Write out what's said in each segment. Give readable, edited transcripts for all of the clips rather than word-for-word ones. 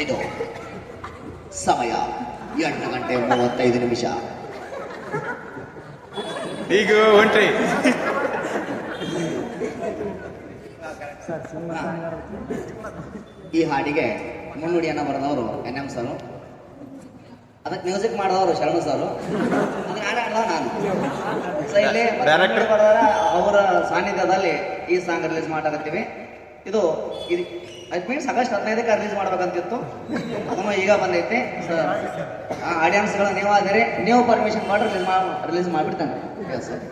ಇದು ಸಮಯ 8:35. ಈಗ ಹೊಂಟ್ರಿ. ಈ ಹಾಡಿಗೆ ಮುನ್ನುಡಿಯನ್ನು ಬರೆದವರು NM ಸರ್, ಅದಕ್ಕೆ ಮ್ಯೂಸಿಕ್ ಮಾಡಿದವರು ಶರಣು ಸರ್, ಅದನ್ನ ಹಾಡಲ್ಲ ನಾನು. ಸೊ ಇಲ್ಲಿ ಬರೆದವರ ಅವರ ಸಾನ್ನಿಧ್ಯದಲ್ಲಿ ಈ ಸಾಂಗ್ ರಿಲೀಸ್ ಮಾಡಕತ್ತೀವಿ. ಇದು ಐ ಮೀನ್ಸ್ ಆಗಸ್ಟ್ 15ಕ್ಕೆ ರಿಲೀಸ್ ಮಾಡ್ಬೇಕಂತಿತ್ತು, ಅದನ್ನು ಈಗ ಬಂದೈತಿ. ಸರ್ ಆಡಿಯನ್ಸ್ಗಳು ನೀವು ಆದರೆ ನೀವು ಪರ್ಮಿಷನ್ ಮಾಡಿ ರಿಲೀಸ್ ಮಾಡಿಬಿಡ್ತಾನೆ. ಸರ್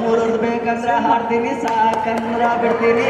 ಮೂರೊಂದು ಬೇಕಂದ್ರ ಹಾಡ್ತೀನಿ, ಸಾಕಂದ್ರ ಬಿಡ್ತೀನಿ.